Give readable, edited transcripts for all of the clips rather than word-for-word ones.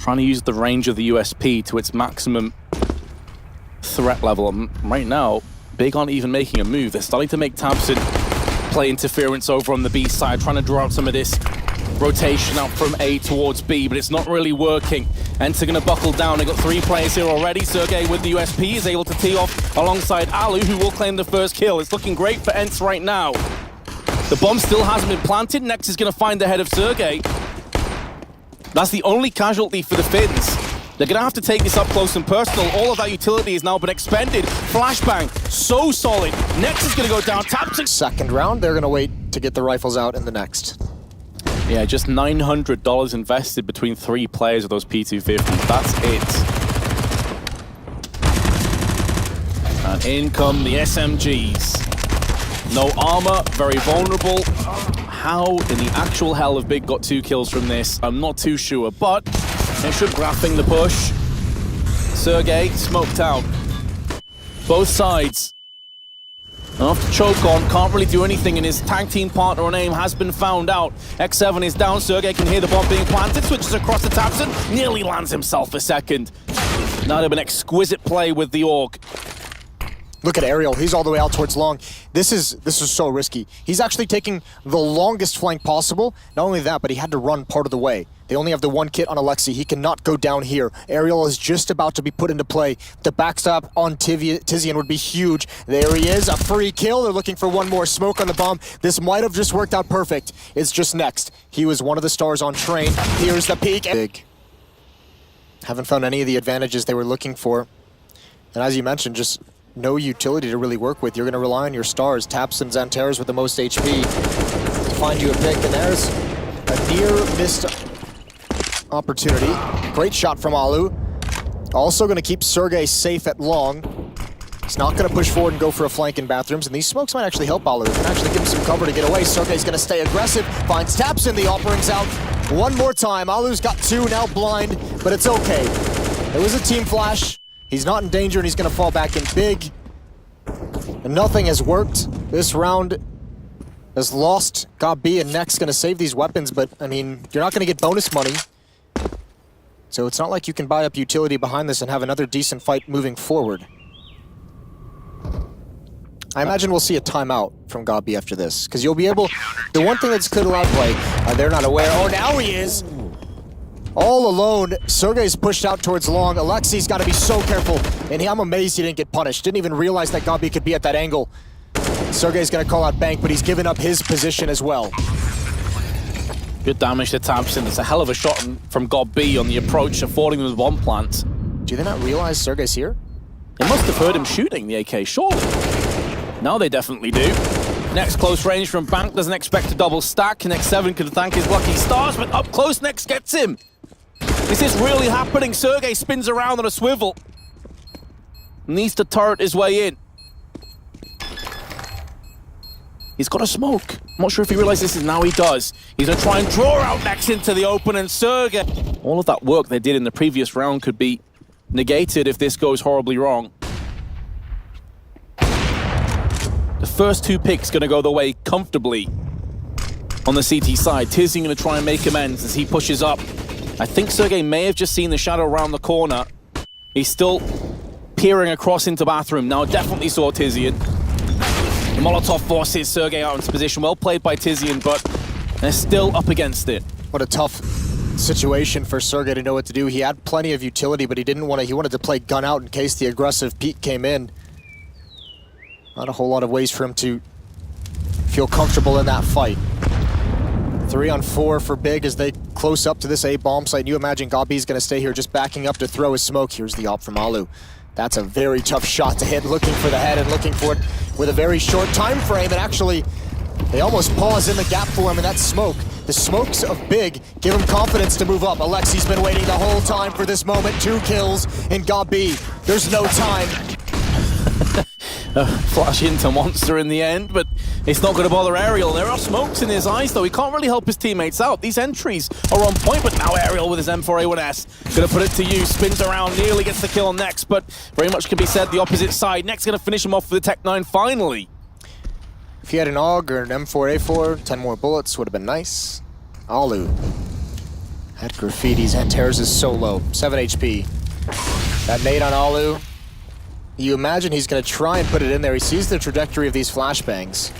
trying to use the range of the USP to its maximum threat level. And right now, Big aren't even making a move. They're starting to make tabseN play interference over on the B side, trying to draw out some of this rotation out from A towards B, but it's not really working. ENCE gonna buckle down. They've got 3 players here already. csgo with the USP is able to tee off alongside Alu, who will claim the first kill. It's looking great for ENCE right now. The bomb still hasn't been planted. Next is gonna find the head of csgo. That's the only casualty for the Finns. They're gonna have to take this up close and personal. All of that utility has now been expended. Flashbang, so solid. Next is gonna go down. tabseN. Second round, they're gonna wait to get the rifles out in the next. Yeah, just $900 invested between 3 players of those P250s. That's it. And in come the SMGs. No armor, very vulnerable. How in the actual hell have Big got 2 kills from this? I'm not too sure, but they should graphing the push. csgo smoked out. Both sides. After choke on, can't really do anything, and his tag team partner on aim has been found out. X7 is down, csgo can hear the bomb being planted, switches across the tabseN, nearly lands himself a second. Now they've an exquisite play with the AUG. Look at Aerial, he's all the way out towards long. This is so risky. He's actually taking the longest flank possible. Not only that, but he had to run part of the way. They only have the 1 kit on Alexi. He cannot go down here. Aerial is just about to be put into play. The backstop on Tizian would be huge. There he is, a free kill. They're looking for 1 more smoke on the bomb. This might have just worked out perfect. It's just next. He was one of the stars on train. Here's the peak. Big. Haven't found any of the advantages they were looking for. And as you mentioned, just no utility to really work with. You're going to rely on your stars. tabseN, Xanteras with the most HP to find you a pick. And there's a near missed opportunity. Great shot from Alu. Also going to keep csgo safe at long. He's not going to push forward and go for a flank in bathrooms. And these smokes might actually help Alu. They can actually give him some cover to get away. csgo's going to stay aggressive. Finds tabseN. The AWP rings out one more time. Alu's got 2, now blind. But it's okay. It was a team flash. He's not in danger, and he's going to fall back in big. And nothing has worked. This round has lost. Got B, and Next going to save these weapons, but, I mean, you're not going to get bonus money. So it's not like you can buy up utility behind this and have another decent fight moving forward. I imagine we'll see a timeout from Gabi after this, because you'll be able... The one thing that's could allow play, they're not aware. Oh, now he is! All alone, csgo's pushed out towards long. Alexi's got to be so careful, and I'm amazed he didn't get punished. Didn't even realize that Gabi could be at that angle. csgo's going to call out Bank, but he's given up his position as well. Good damage to tabseN. It's a hell of a shot from Gabi on the approach, affording them the bomb plant. Do they not realize csgo's here? They must have heard him shooting the AK, surely. Now they definitely do. Next close range from Bank, doesn't expect a double stack. X7 can thank his lucky stars, but up close, Next gets him. Is this really happening? csgo spins around on a swivel. Needs to turret his way in. He's got a smoke. I'm not sure if he realizes this now. He does. He's gonna try and draw out Next into the open, and csgo. All of that work they did in the previous round could be negated if this goes horribly wrong. The first 2 picks gonna go the way comfortably on the CT side. Tizian gonna try and make amends as he pushes up. I think csgo may have just seen the shadow around the corner. He's still peering across into bathroom. Now definitely saw Tizian. The Molotov forces csgo out into position. Well played by Tizian, but they're still up against it. What a tough situation for csgo to know what to do. He had plenty of utility, but he wanted to play gun out in case the aggressive peek came in. Not a whole lot of ways for him to feel comfortable in that fight. 3 on 4 for Big as they close up to this A bomb site. And you imagine Gabi's going to stay here just backing up to throw his smoke. Here's the op from Alu. That's a very tough shot to hit, looking for the head and looking for it with a very short time frame. And actually, they almost pause in the gap for him, and that's smoke. The smokes of Big give him confidence to move up. Alexi's been waiting the whole time for this moment. 2 kills in Gabi. There's no time. Flash into Monster in the end, but it's not going to bother Aerial. There are smokes in his eyes, though. He can't really help his teammates out. These entries are on point, but now Aerial with his M4A1S. Going to put it to use, spins around, nearly gets the kill on Next, but very much can be said the opposite side. Next going to finish him off with the Tech 9 finally. If he had an AUG or an M4A4, 10 more bullets would have been nice. Alu That graffiti's Antares is so low. 7 HP. That nade on Alu. You imagine he's going to try and put it in there. He sees the trajectory of these flashbangs.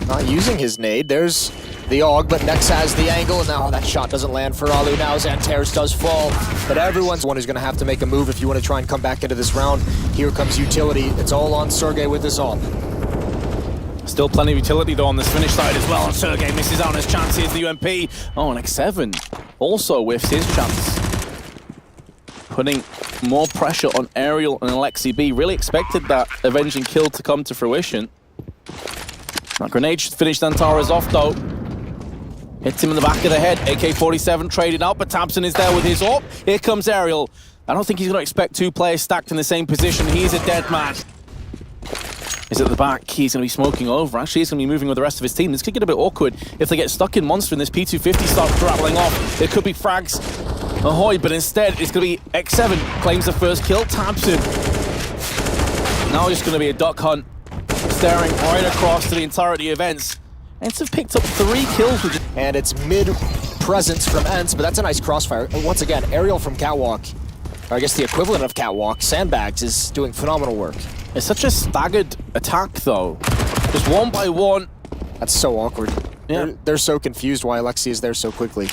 Not using his nade. There's the AUG, but Nex has the angle, and now that shot doesn't land for Alu. Now Antares does fall, but everyone's one who's going to have to make a move if you want to try and come back into this round. Here comes utility. It's all on Sergey with this AWP. Still plenty of utility though on this finish side as well, and Sergey misses out on his chance. Here's the UMP. Oh, and X7 also whiffs his chance. Putting more pressure on Aerial and Alexi B. Really expected that avenging kill to come to fruition. That grenade should finish Antara's off though. Hits him in the back of the head. AK-47 traded out, but Tabson is there with his AWP. Here comes Aerial. I don't think he's going to expect two players stacked in the same position. He's a dead man. He's at the back. He's going to be smoking over. Actually, he's going to be moving with the rest of his team. This could get a bit awkward if they get stuck in Monster and this P250 starts rattling off. It could be frags ahoy, but instead it's going to be X7 claims the first kill. Tabson. Now it's going to be a duck hunt, staring right across to the entirety of ENCE. ENCE have picked up 3 kills. And it's mid-presence from ENCE, but that's a nice crossfire. And once again, Aerial from Catwalk, or I guess the equivalent of Catwalk, Sandbags, is doing phenomenal work. It's such a staggered attack, though. Just one by one. That's so awkward. Yeah. They're so confused why Alexi is there so quickly.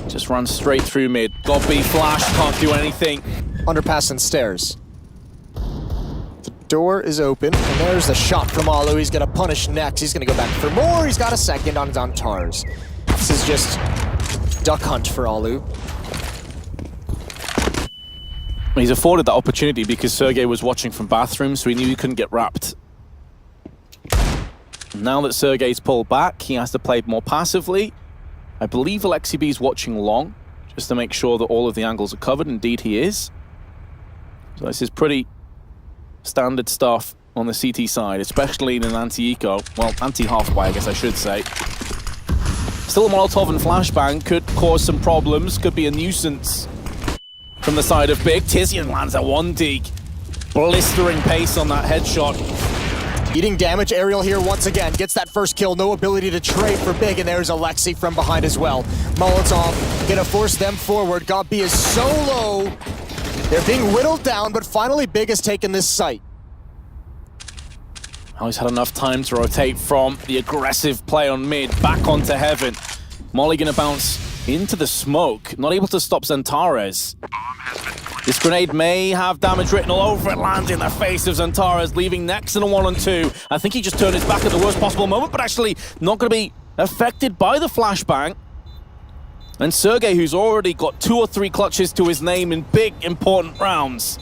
Just runs straight through mid. Got B flash, can't do anything. Underpass and stairs. The door is open, and there's the shot from Alu. He's gonna punish Nex. He's gonna go back for more. He's got a second on Tars. This is just duck hunt for Alu. He's afforded that opportunity because Sergey was watching from bathroom, so he knew he couldn't get wrapped. Now that Sergey's pulled back, he has to play more passively. I believe Alexi B is watching long, just to make sure that all of the angles are covered. Indeed, he is. So this is pretty standard stuff on the CT side, especially in an anti-eco. Well, anti-half-buy, I guess I should say. Still a Molotov and flashbang could cause some problems, could be a nuisance. From the side of Big, Tizian lands a 1 deke. Blistering pace on that headshot. Eating damage, Aerial here once again. Gets that first kill, no ability to trade for Big, and there's Alexi from behind as well. Molotov gonna force them forward. God B is so low. They're being whittled down, but finally Big has taken this site. Oh, he's had enough time to rotate from the aggressive play on mid back onto Heaven. Molly gonna bounce into the smoke, not able to stop Xantares. This grenade may have damage written all over it, lands in the face of Xantares, leaving Nex in a 1-on-2. I think he just turned his back at the worst possible moment, but actually not going to be affected by the flashbang. And Sergey, who's already got 2 or 3 clutches to his name in big, important rounds,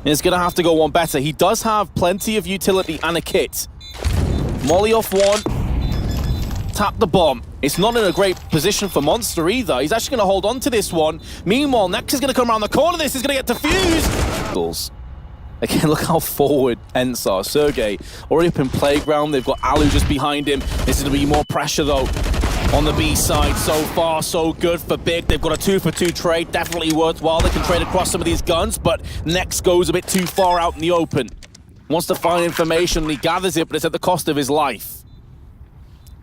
is going to have to go one better. He does have plenty of utility and a kit. Molly off one. Tap the bomb. It's not in a great position for Monster either. He's actually going to hold on to this one. Meanwhile, Nex is going to come around the corner. This is going to get defused. Again, look how forward ENCE are. Sergey already up in playground. They've got Alu just behind him. There's going to be more pressure, though, on the B side. So far, so good for Big. They've got a 2-for-2 trade. Definitely worthwhile. They can trade across some of these guns, but Nex goes a bit too far out in the open. Wants to find information, and he gathers it, but it's at the cost of his life.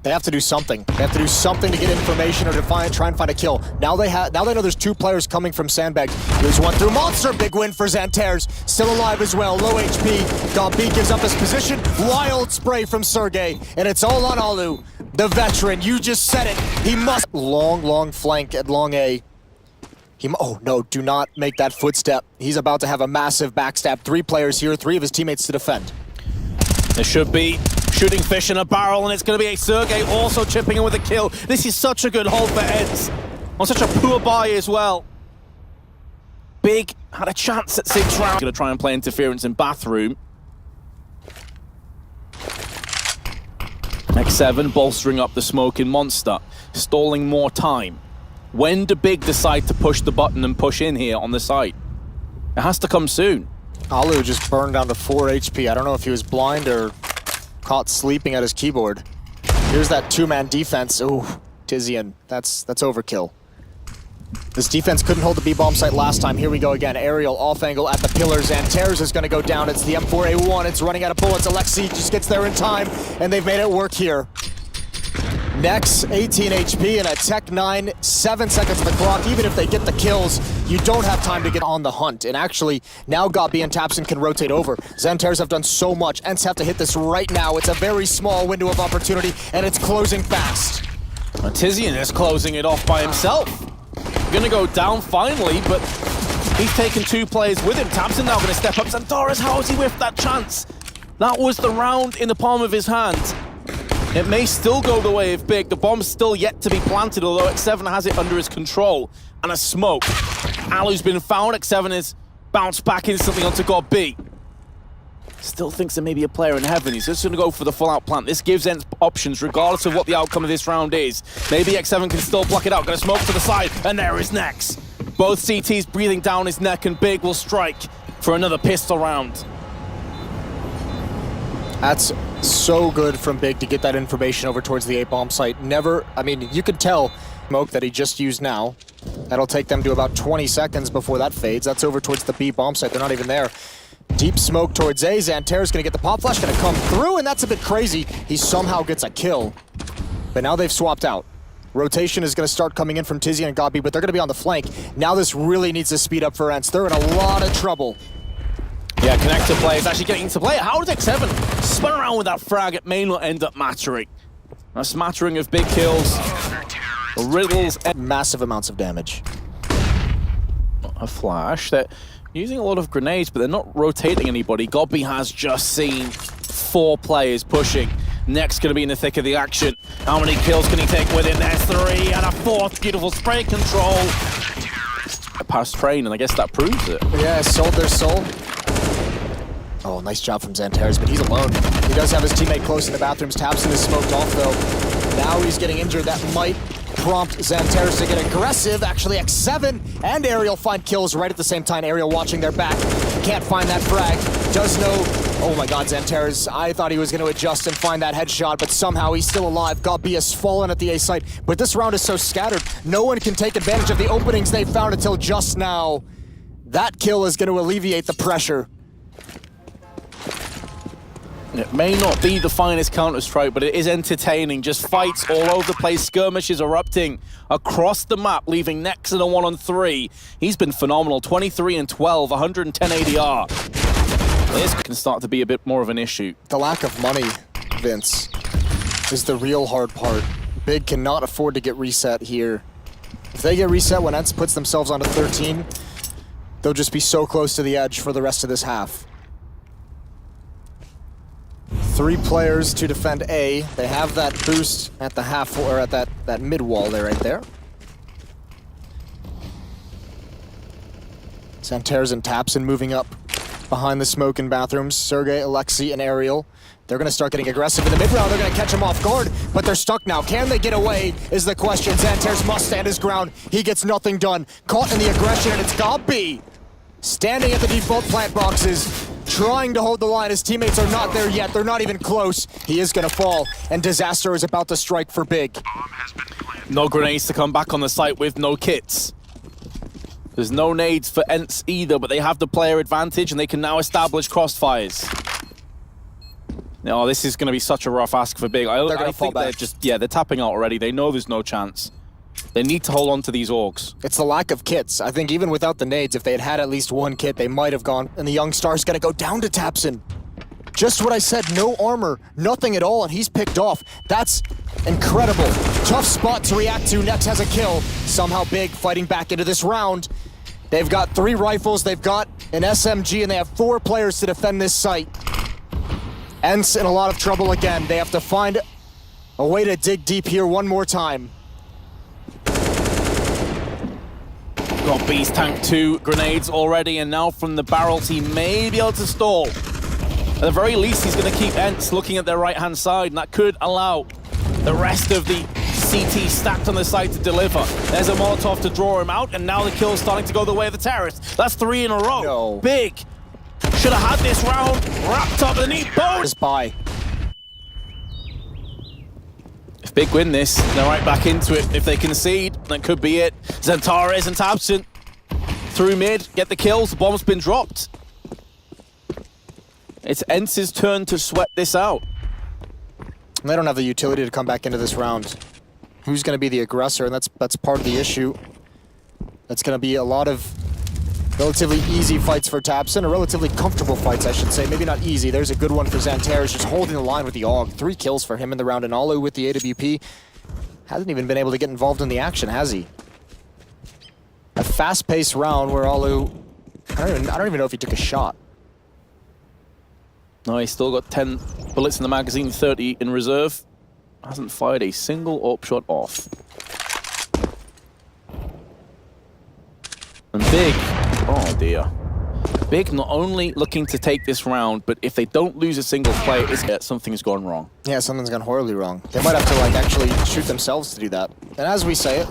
They have to do something. They have to do something to get information or to try and find a kill. Now they know there's 2 players coming from Sandbags. There's one through Monster. Big win for Xantares. Still alive as well. Low HP. God B gives up his position. Wild spray from Sergey. And it's all on Alu. The veteran. You just said it. He must. Long flank at long A. Oh no, do not make that footstep. He's about to have a massive backstab. 3 players here. 3 of his teammates to defend. There should be shooting fish in a barrel, and it's going to be a Sergey also chipping in with a kill. This is such a good hold for ENCE. On such a poor buy as well. Big had a chance at 6 rounds. Going to try and play interference in bathroom. X7 bolstering up the smoke in Monster. Stalling more time. When do Big decide to push the button and push in here on the site? It has to come soon. Alu just burned down to 4 HP. I don't know if he was blind or caught sleeping at his keyboard. Here's that 2-man defense. Ooh, Tizian, that's overkill. This defense couldn't hold the B-bomb site last time. Here we go again. Aerial off angle at the pillars, and Tears is going to go down. It's the M4A1. It's running out of bullets. Alexi just gets there in time, and they've made it work here. Next, 18 HP and a Tech 9, 7 seconds on the clock. Even if they get the kills, you don't have time to get on the hunt. And actually, now Gabi and tapsin can rotate over. Xantares have done so much. ENCE have to hit this right now. It's a very small window of opportunity, and it's closing fast. Tizian is closing it off by himself. Gonna go down finally, but he's taken 2 players with him. tapsin now gonna step up. Xantares, how has he whiffed that chance? That was the round in the palm of his hand. It may still go the way of Big. The bomb's still yet to be planted, although X7 has it under his control. And a smoke. Alu's been found. X7 is bounced back instantly onto God B. Still thinks there may be a player in heaven. He's just going to go for the full-out plant. This gives ENCE options, regardless of what the outcome of this round is. Maybe X7 can still block it out. Going to smoke to the side, and there is Nex. Both CTs breathing down his neck, and Big will strike for another pistol round. That's so good from Big to get that information over towards the A-bomb site. Never, I mean, you could tell smoke that he just used now. That'll take them to about 20 seconds before that fades. That's over towards the B bomb site. They're not even there. Deep smoke towards A. Xantares gonna get the pop flash, gonna come through, and that's a bit crazy. He somehow gets a kill. But now they've swapped out. Rotation is gonna start coming in from Tizian and Gabi, but they're gonna be on the flank. Now this really needs to speed up for ENCE. They're in a lot of trouble. Yeah, connector play is actually getting into play. How does X7 spun around with that frag? It may not end up mattering. A smattering of big kills. Riddles. Massive amounts of damage. A flash. They're using a lot of grenades, but they're not rotating anybody. Godby has just seen 4 players pushing. Next going to be in the thick of the action. How many kills can he take with it? There's 3 and a 4th. Beautiful spray control. A past train, and I guess that proves it. Yeah, sold their soul. Oh, nice job from Xantares, but he's alone. He does have his teammate close in the bathrooms. tapsin is smoked off, though. Now he's getting injured. That might prompt Xantares to get aggressive. Actually, X7 and Aerial find kills right at the same time. Aerial watching their back. Can't find that frag. Does know... Oh my god, Xantares. I thought he was going to adjust and find that headshot, but somehow he's still alive. Gabi has fallen at the A site, but this round is so scattered. No one can take advantage of the openings they found until just now. That kill is going to alleviate the pressure. It may not be the finest Counter-Strike, but it is entertaining. Just fights all over the place, skirmishes erupting across the map, leaving Nex in a 1-on-3. He's been phenomenal, 23 and 12, 110 ADR. This can start to be a bit more of an issue. The lack of money, Vince, is the real hard part. Big cannot afford to get reset here. If they get reset when ENCE puts themselves onto 13, they'll just be so close to the edge for the rest of this half. 3 players to defend A. They have that boost at the half, or at that mid wall there, right there. Xantares and tapsin moving up behind the smoke in bathrooms. Sergey, Alexei, and Aerial. They're gonna start getting aggressive in the mid round. They're gonna catch him off guard, but they're stuck now. Can they get away is the question. Xantares must stand his ground. He gets nothing done. Caught in the aggression, and it's Gabi standing at the default plant boxes, trying to hold the line. His teammates are not there yet. They're not even close. He is gonna fall, and disaster is about to strike for Big. No grenades to come back on the site with no kits. There's no nades for ENCE either, but they have the player advantage, and they can now establish crossfires. No, this is going to be such a rough ask for Big. I think they're just, they're tapping out already. They know there's no chance. They need to hold on to these orgs. It's the lack of kits. I think even without the nades, if they had at least 1 kit, they might have gone. And the young star's got to go down to tapsin. Just what I said, no armor, nothing at all, and he's picked off. That's incredible. Tough spot to react to. Nex has a kill. Somehow Big fighting back into this round. They've got 3 rifles, they've got an SMG, and they have 4 players to defend this site. ENCE in a lot of trouble again. They have to find a way to dig deep here one more time. Got B's tank 2 grenades already, and now from the barrels he may be able to stall. At the very least, he's going to keep ENCE looking at their right-hand side, and that could allow the rest of the CT stacked on the side to deliver. There's a Molotov to draw him out, and now the kill's starting to go the way of the terrorists. That's 3 in a row. No. Big should have had this round wrapped up in a neat bow. Just by. If Big win this, they're right back into it. If they concede, that could be it. Xantares and tapsin through mid, get the kills. The bomb's been dropped. It's ENCE's turn to sweat this out. They don't have the utility to come back into this round. Who's going to be the aggressor? And that's part of the issue. That's going to be a lot of relatively easy fights for tabseN, or relatively comfortable fights, I should say. Maybe not easy. There's a good one for Xantares, just holding the line with the AUG. 3 kills for him in the round, and Alu with the AWP. Hasn't even been able to get involved in the action, has he? A fast-paced round where Alu... I don't even know if he took a shot. No, he's still got 10 bullets in the magazine, 30 in reserve. Hasn't fired a single AWP shot off. And Big, oh dear. Big not only looking to take this round, but if they don't lose a single play, something's gone wrong. Yeah, something's gone horribly wrong. They might have to like actually shoot themselves to do that. And as we say it,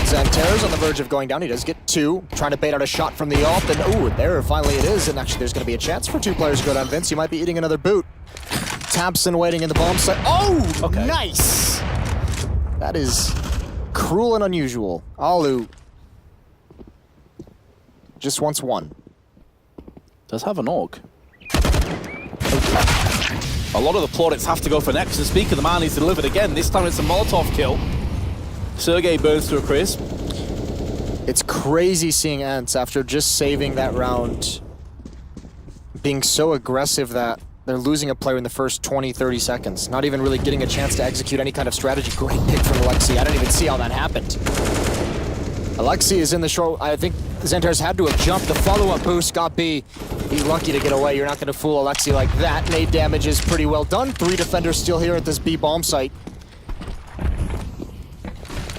Xantares on the verge of going down. He does get 2, trying to bait out a shot from the off, and ooh, there finally it is. And actually there's going to be a chance for 2 players to go down. Vince, you might be eating another boot. tabseN waiting in the bomb site. Oh, okay. Nice! That is cruel and unusual. Alu just wants 1. Does have an AUG. A lot of the plaudits have to go for next. And speaking of the man, he's delivered again. This time it's a Molotov kill. csgo burns to a crisp. It's crazy seeing ENCE after just saving that round being so aggressive that they're losing a player in the first 20, 30 seconds. Not even really getting a chance to execute any kind of strategy. Great pick from Alexi. I don't even see how that happened. Alexi is in the short. I think Xantares had to have jumped. The follow-up boost got B. He's lucky to get away. You're not going to fool Alexi like that. Nade damage is pretty well done. 3 defenders still here at this B bomb site.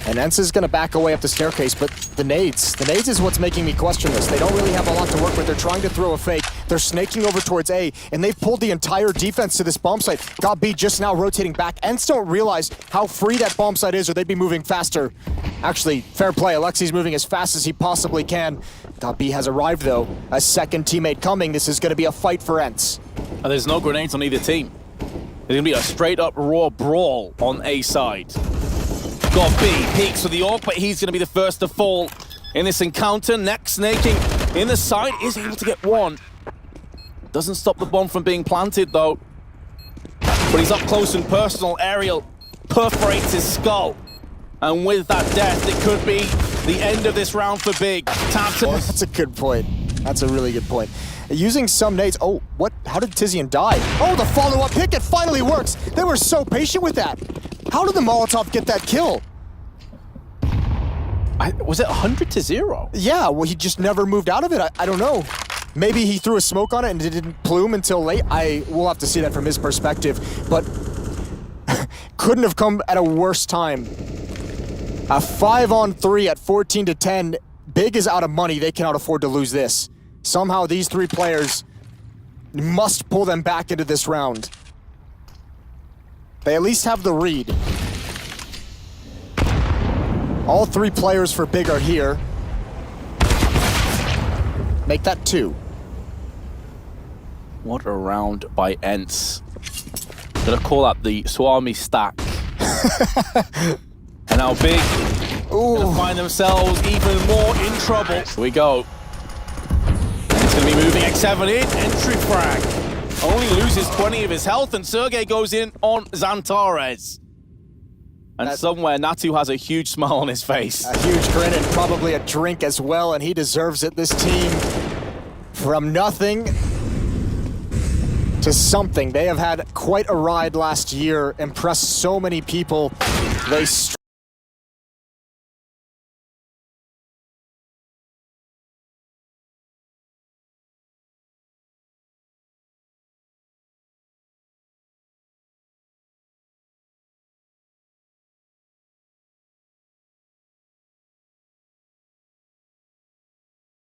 And ENCE is going to back away up the staircase, but the nades is what's making me question this. They don't really have a lot to work with. They're trying to throw a fake. They're snaking over towards A, and they've pulled the entire defense to this bomb site. Got B just now rotating back. ENCE don't realize how free that bomb site is, or they'd be moving faster. Actually, fair play. Alexi's moving as fast as he possibly can. Got B has arrived, though. A second teammate coming. This is going to be a fight for ENCE. And there's no grenades on either team. There's going to be a straight-up raw brawl on A side. Got B, peeks for the AWP, but he's going to be the first to fall in this encounter. Next, snaking in the side, is able to get 1. Doesn't stop the bomb from being planted, though. But he's up close and personal. Aerial perforates his skull. And with that death, it could be the end of this round for Big. tabseN. Oh, that's a good point. That's a really good point. Using some nades. Oh, what? How did Tizian die? Oh, the follow-up pick, it finally works. They were so patient with that. How did the Molotov get that kill? Was it 100-0? Yeah, well, he just never moved out of it. I don't know. Maybe he threw a smoke on it and it didn't plume until late. We'll have to see that from his perspective. But couldn't have come at a worse time. A 5-on-3 at 14-10. Big is out of money. They cannot afford to lose this. Somehow these 3 players must pull them back into this round. They at least have the read. All 3 players for Big are here. Make that 2. What a round by ENCE. Gonna call that the Swami stack. And now Big gonna find themselves even more in trouble. Here we go. And it's gonna be moving X7 in, entry frag. Only loses 20 of his health, and csgo goes in on Xantares. And somewhere, Natu has a huge smile on his face. A huge grin and probably a drink as well, and he deserves it. This team, from nothing to something. They have had quite a ride last year, impressed so many people. They